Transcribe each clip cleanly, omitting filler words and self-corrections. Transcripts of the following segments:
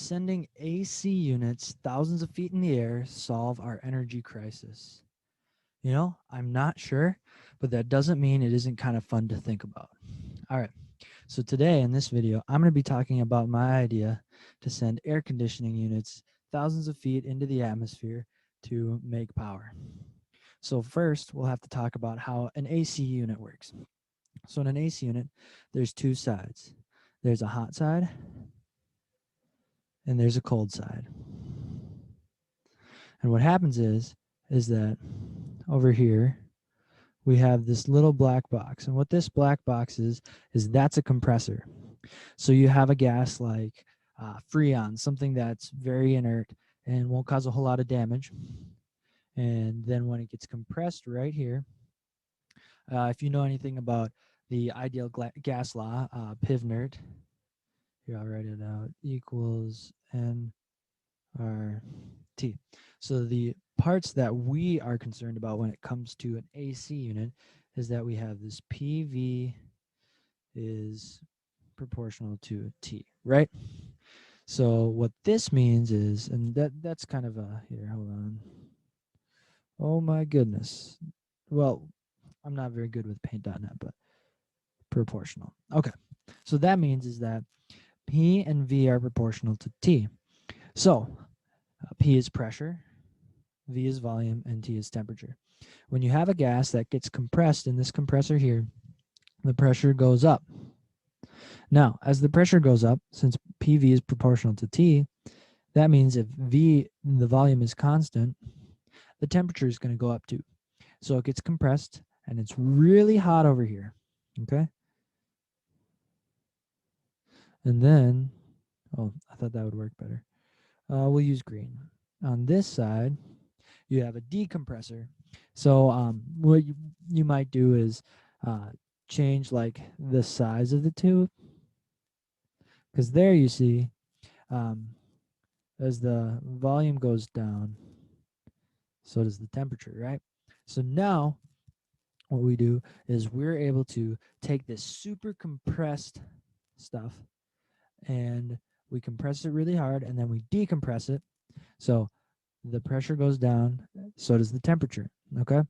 sending AC units thousands of feet in the air solve our energy crisis? I'm not sure, but that doesn't mean it isn't kind of fun to think about. All right, so today in this video, I'm going to be talking about my idea to send air conditioning units thousands of feet into the atmosphere to make power. So first, we'll have to talk about how an AC unit works. So in an AC unit, there's two sides. There's a hot side and there's a cold side. And what happens is that over here, we have this little black box. And what this black box is that's a compressor. So you have a gas like Freon, something that's very inert and won't cause a whole lot of damage. And then when it gets compressed right here, if you know anything about the ideal gas law, PIV-NERT, here I'll write it out, equals nRT. So the parts that we are concerned about when it comes to an AC unit is that we have this PV is proportional to T, right? So what this means is, and that's kind of a, here, hold on. Oh my goodness. Well, I'm not very good with paint.net, but proportional. Okay. So that means is that P and V are proportional to T. So P is pressure, V is volume, and T is temperature. When you have a gas that gets compressed in this compressor here, the pressure goes up. Now, as the pressure goes up, since PV is proportional to T, that means if V, the volume, is constant, the temperature is going to go up too. So it gets compressed and it's really hot over here. Okay. And then, oh, I thought that would work better. We'll use green. On this side, you have a decompressor. So what you might do is change like the size of the tube, because there you see as the volume goes down, so does the temperature, right? So now what we do is we're able to take this super compressed stuff and we compress it really hard and then we decompress it. So the pressure goes down, so does the temperature, okay?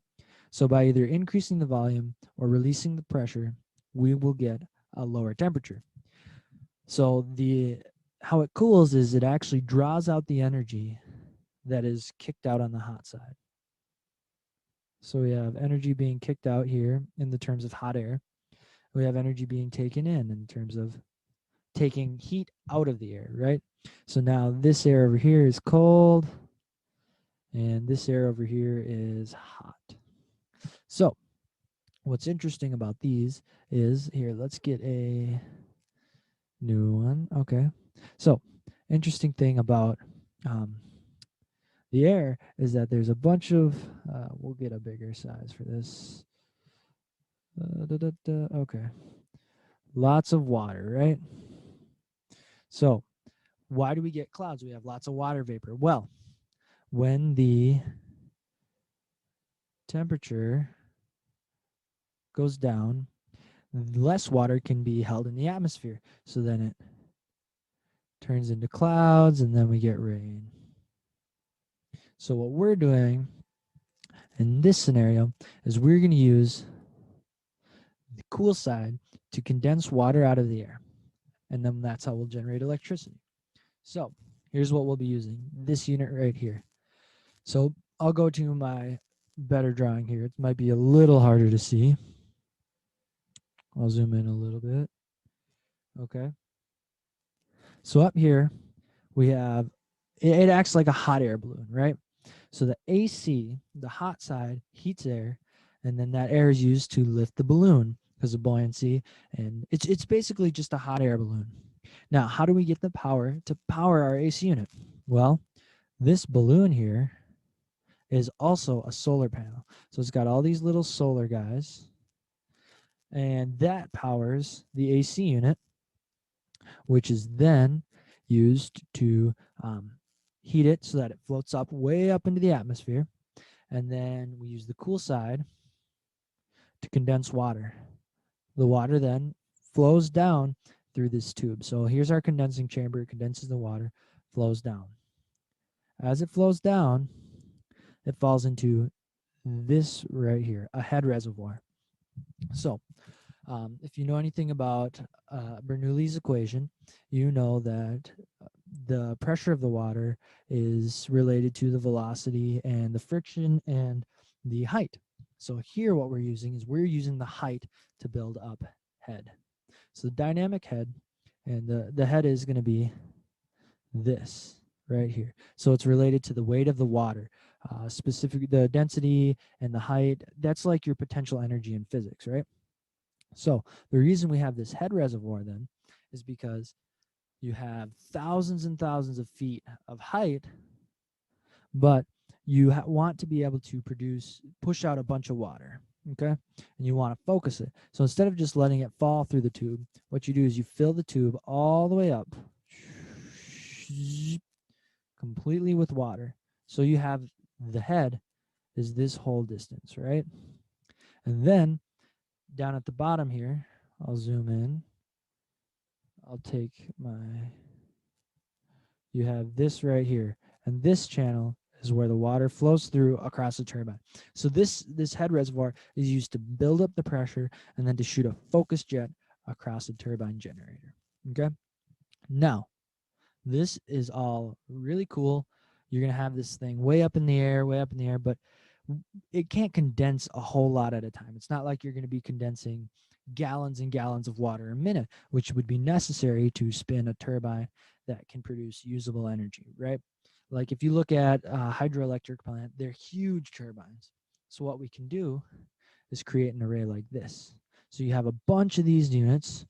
So by either increasing the volume or releasing the pressure, we will get a lower temperature. So how it cools is it actually draws out the energy that is kicked out on the hot side. So we have energy being kicked out here in the terms of hot air. We have energy being taken in terms of taking heat out of the air, right? So now this air over here is cold and this air over here is hot. So what's interesting about these is, here, let's get a new one. Okay. So interesting thing about the air is that there's a bunch of, we'll get a bigger size for this. Okay. Lots of water, right? So why do we get clouds? We have lots of water vapor. Well, when the temperature goes down, less water can be held in the atmosphere. So then it turns into clouds and then we get rain. So what we're doing in this scenario is we're going to use the cool side to condense water out of the air. And then that's how we'll generate electricity. So here's what we'll be using, this unit right here. So I'll go to my better drawing here. It might be a little harder to see. I'll zoom in a little bit. Okay. So up here, we have, it acts like a hot air balloon, right? So the AC, the hot side, heats air, and then that air is used to lift the balloon because of buoyancy, and it's basically just a hot air balloon. Now, how do we get the power to power our AC unit? Well, this balloon here is also a solar panel. So it's got all these little solar guys, and that powers the AC unit, which is then used to heat it so that it floats up way up into the atmosphere. And then we use the cool side to condense water. The water then flows down through this tube. So here's our condensing chamber. It condenses the water, flows down. As it flows down, it falls into this right here, a head reservoir. So if you know anything about Bernoulli's equation, you know that the pressure of the water is related to the velocity and the friction and the height. So here what we're using is we're using the height to build up head. So the dynamic head, and the head is going to be this right here. So it's related to the weight of the water, specifically the density and the height. That's like your potential energy in physics, right? So the reason we have this head reservoir then is because you have thousands and thousands of feet of height, but you want to be able to push out a bunch of water, okay? And you want to focus it. So instead of just letting it fall through the tube, what you do is you fill the tube all the way up completely with water. So you have the head is this whole distance, right? And then down at the bottom here, I'll zoom in. I'll take you have this right here, and this channel is where the water flows through across the turbine. So this head reservoir is used to build up the pressure and then to shoot a focus jet across the turbine generator. Okay. Now, this is all really cool. You're going to have this thing way up in the air, but it can't condense a whole lot at a time. It's not like you're going to be condensing gallons and gallons of water a minute, which would be necessary to spin a turbine that can produce usable energy, right? Like if you look at a hydroelectric plant, they're huge turbines. So what we can do is create an array like this. So you have a bunch of these units,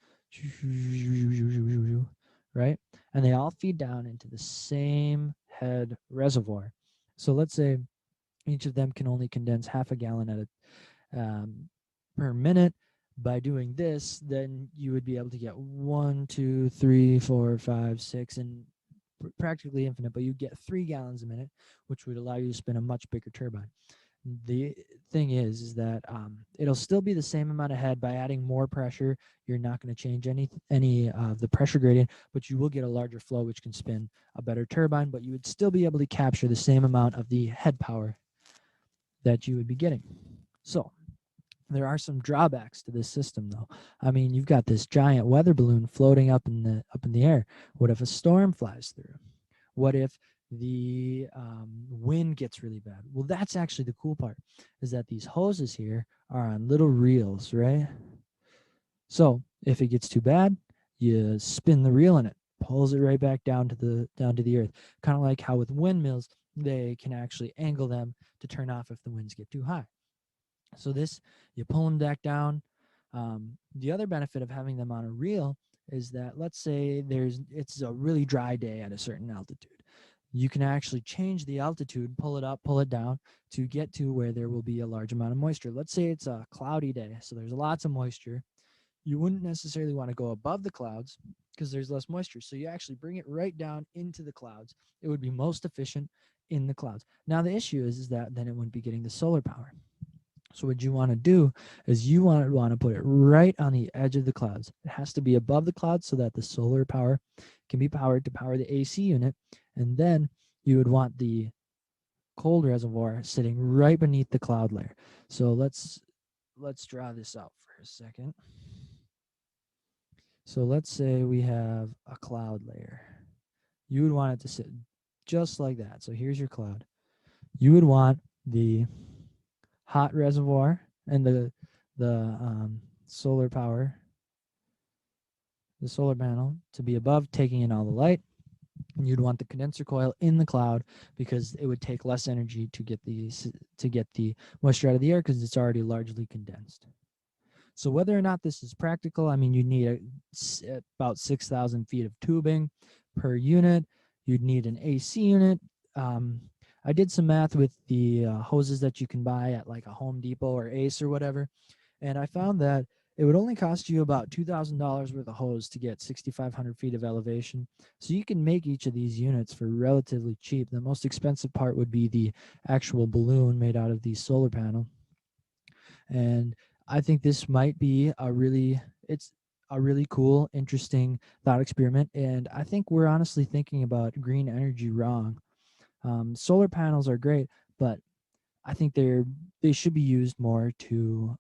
right? And they all feed down into the same head reservoir. So let's say each of them can only condense half a gallon at per minute. By doing this, then you would be able to get 1, 2, 3, 4, 5, 6, and practically infinite, but you get 3 gallons a minute, which would allow you to spin a much bigger turbine. The thing is that it'll still be the same amount of head. By adding more pressure, you're not going to change any of the pressure gradient, but you will get a larger flow, which can spin a better turbine, but you would still be able to capture the same amount of the head power that you would be getting. So there are some drawbacks to this system, though. I mean, you've got this giant weather balloon floating up in the air. What if a storm flies through? What if the wind gets really bad? Well, that's actually the cool part, is that these hoses here are on little reels, right? So if it gets too bad, you spin the reel and it pulls it right back down to the earth. Kind of like how with windmills, they can actually angle them to turn off if the winds get too high. So this, you pull them back down. The other benefit of having them on a reel is that, let's say it's a really dry day at a certain altitude. You can actually change the altitude, pull it up, pull it down to get to where there will be a large amount of moisture. Let's say it's a cloudy day, so there's lots of moisture. You wouldn't necessarily want to go above the clouds because there's less moisture. So you actually bring it right down into the clouds. It would be most efficient in the clouds. Now the issue is that then it wouldn't be getting the solar power. So what you want to do is you want to put it right on the edge of the clouds. It has to be above the clouds so that the solar power can be powered to power the AC unit. And then you would want the cold reservoir sitting right beneath the cloud layer. So let's draw this out for a second. So let's say we have a cloud layer. You would want it to sit just like that. So here's your cloud. You would want the hot reservoir and the solar power, the solar panel, to be above, taking in all the light. And you'd want the condenser coil in the cloud because it would take less energy to get the moisture out of the air because it's already largely condensed. So whether or not this is practical, I mean, you need about 6,000 feet of tubing per unit. You'd need an AC unit. I did some math with the hoses that you can buy at like a Home Depot or Ace or whatever, and I found that it would only cost you about $2,000 worth of hose to get 6,500 feet of elevation. So you can make each of these units for relatively cheap. The most expensive part would be the actual balloon made out of the solar panel. And I think this might be a really cool, interesting thought experiment. And I think we're honestly thinking about green energy wrong. Solar panels are great, but I think they should be used more to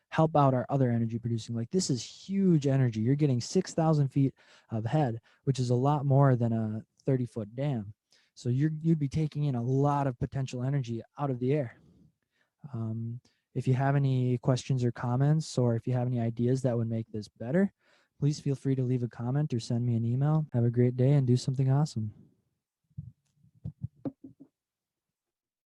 help out our other energy producing. Like this is huge energy. You're getting 6,000 feet of head, which is a lot more than a 30-foot dam. So you'd be taking in a lot of potential energy out of the air. Um, if you have any questions or comments, or if you have any ideas that would make this better, please feel free to leave a comment or send me an email. Have a great day and do something awesome.